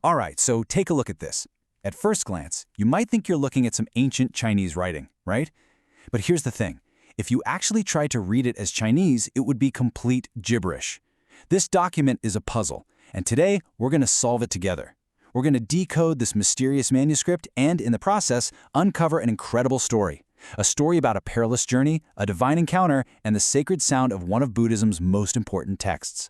All right, so take a look at this. At first glance, you might think you're looking at some ancient Chinese writing, right? But here's the thing. If you actually tried to read it as Chinese, it would be complete gibberish. This document is a puzzle, and today we're going to solve it together. We're going to decode this mysterious manuscript and, in the process, uncover an incredible story. A story about a perilous journey, a divine encounter, and the sacred sound of one of Buddhism's most important texts.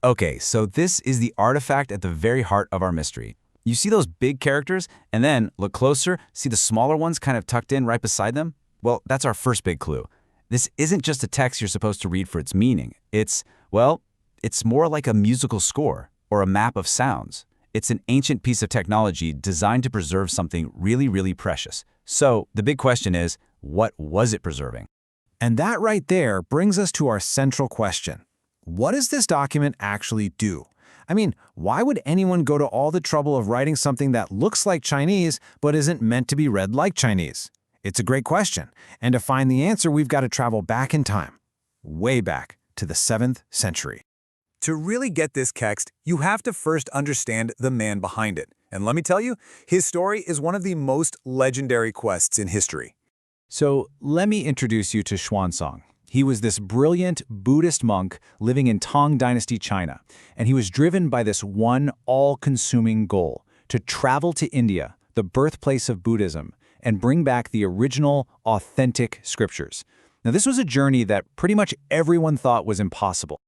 Okay, so this is the artifact at the very heart of our mystery. You see those big characters, and then, look closer, see the smaller ones kind of tucked in right beside them? Well, that's our first big clue. This isn't just a text you're supposed to read for its meaning. It's more like a musical score or a map of sounds. It's an ancient piece of technology designed to preserve something really, really precious. So the big question is, what was it preserving? And that right there brings us to our central question. What does this document actually do? I mean, why would anyone go to all the trouble of writing something that looks like Chinese but isn't meant to be read like Chinese? It's a great question, and to find the answer, we've got to travel back in time, way back to the 7th century. To really get this text, you have to first understand the man behind it. And let me tell you, his story is one of the most legendary quests in history. So let me introduce you to Xuanzang. He was this brilliant Buddhist monk living in Tang Dynasty China, and he was driven by this one all-consuming goal, to travel to India, the birthplace of Buddhism, and bring back the original, authentic scriptures. Now, this was a journey that pretty much everyone thought was impossible.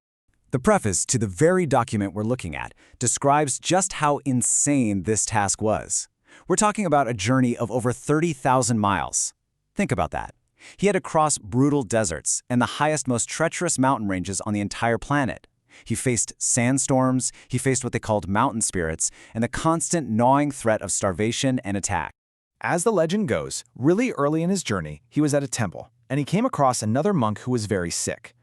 The preface to the very document we're looking at describes just how insane this task was. We're talking about a journey of over 30,000 miles. Think about that. He had to cross brutal deserts and the highest, most treacherous mountain ranges on the entire planet. He faced sandstorms, he faced what they called mountain spirits, and the constant gnawing threat of starvation and attack. As the legend goes, really early in his journey, he was at a temple, and he came across another monk who was very sick.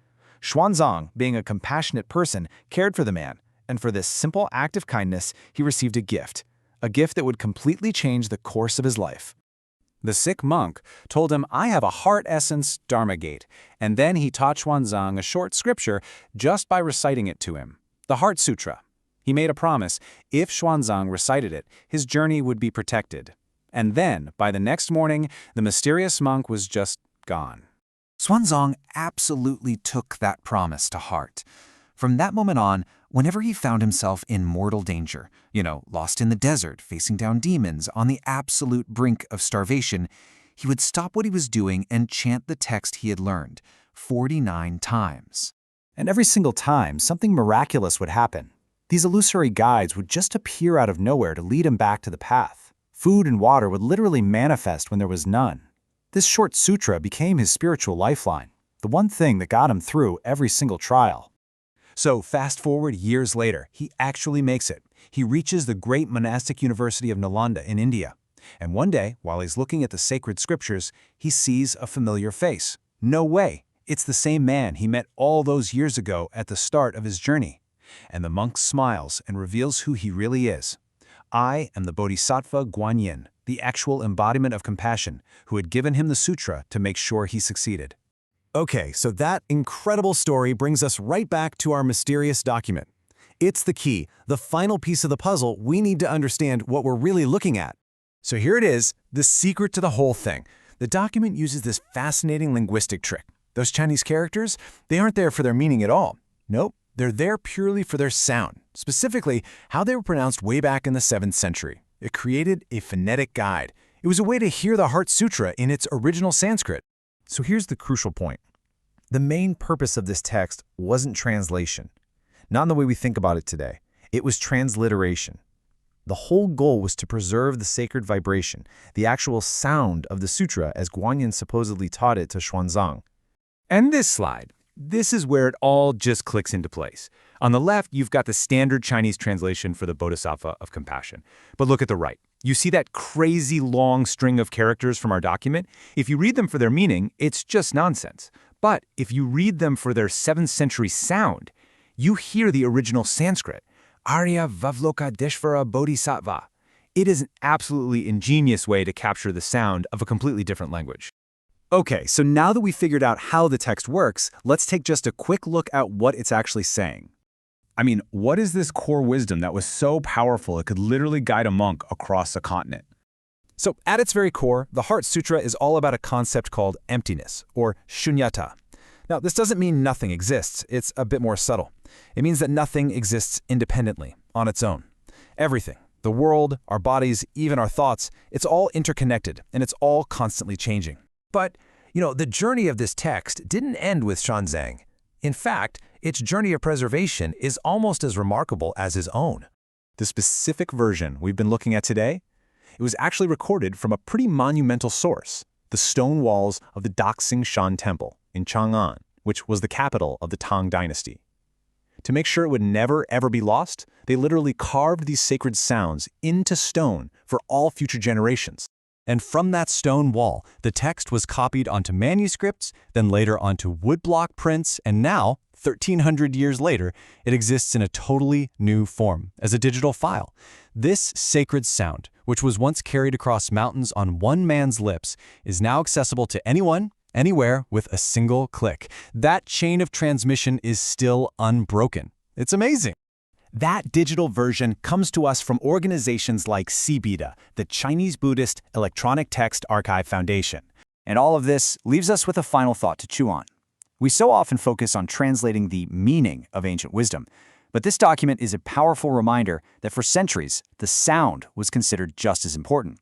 Xuanzang, being a compassionate person, cared for the man, and for this simple act of kindness, he received a gift that would completely change the course of his life. The sick monk told him, "I have a heart essence Dharma gate," and then he taught Xuanzang a short scripture just by reciting it to him, the Heart Sūtra. He made a promise, if Xuanzang recited it, his journey would be protected. And then, by the next morning, the mysterious monk was just gone. Xuanzang absolutely took that promise to heart. From that moment on, whenever he found himself in mortal danger, lost in the desert, facing down demons, on the absolute brink of starvation, he would stop what he was doing and chant the text he had learned 49 times. And every single time, something miraculous would happen. These illusory guides would just appear out of nowhere to lead him back to the path. Food and water would literally manifest when there was none. This short sutra became his spiritual lifeline, the one thing that got him through every single trial. So fast forward years later, he actually makes it. He reaches the great monastic university of Nalanda in India. And one day, while he's looking at the sacred scriptures, he sees a familiar face. No way! It's the same man he met all those years ago at the start of his journey. And the monk smiles and reveals who he really is. I am the Bodhisattva Guanyin, the actual embodiment of compassion, who had given him the sutra to make sure he succeeded. Okay, so that incredible story brings us right back to our mysterious document. It's the key, the final piece of the puzzle we need to understand what we're really looking at. So here it is, the secret to the whole thing. The document uses this fascinating linguistic trick. Those Chinese characters, they aren't there for their meaning at all. Nope, they're there purely for their sound, specifically how they were pronounced way back in the 7th century. It created a phonetic guide. It was a way to hear the Heart Sutra in its original Sanskrit. So here's the crucial point. The main purpose of this text wasn't translation. Not in the way we think about it today. It was transliteration. The whole goal was to preserve the sacred vibration, the actual sound of the sutra as Guanyin supposedly taught it to Xuanzang. And this slide, this is where it all just clicks into place. On the left, you've got the standard Chinese translation for the Bodhisattva of compassion. But look at the right. You see that crazy long string of characters from our document? If you read them for their meaning, it's just nonsense. But if you read them for their 7th century sound, you hear the original Sanskrit, Arya Vavloka Deshvara Bodhisattva. It is an absolutely ingenious way to capture the sound of a completely different language. Okay, so now that we figured out how the text works, let's take just a quick look at what it's actually saying. I mean, what is this core wisdom that was so powerful it could literally guide a monk across a continent? So at its very core, the Heart Sutra is all about a concept called emptiness, or shunyata. Now, this doesn't mean nothing exists. It's a bit more subtle. It means that nothing exists independently, on its own. Everything, the world, our bodies, even our thoughts, it's all interconnected, and it's all constantly changing. But, the journey of this text didn't end with Xuanzang. In fact, its journey of preservation is almost as remarkable as his own. The specific version we've been looking at today, it was actually recorded from a pretty monumental source, the stone walls of the Daxing Shan Temple in Chang'an, which was the capital of the Tang dynasty. To make sure it would never, ever be lost, they literally carved these sacred sounds into stone for all future generations. And from that stone wall, the text was copied onto manuscripts, then later onto woodblock prints, and now, 1,300 years later, it exists in a totally new form, as a digital file. This sacred sound, which was once carried across mountains on one man's lips, is now accessible to anyone, anywhere, with a single click. That chain of transmission is still unbroken. It's amazing. That digital version comes to us from organizations like CBIDA, the Chinese Buddhist Electronic Text Archive Foundation. And all of this leaves us with a final thought to chew on. We so often focus on translating the meaning of ancient wisdom, but this document is a powerful reminder that for centuries, the sound was considered just as important.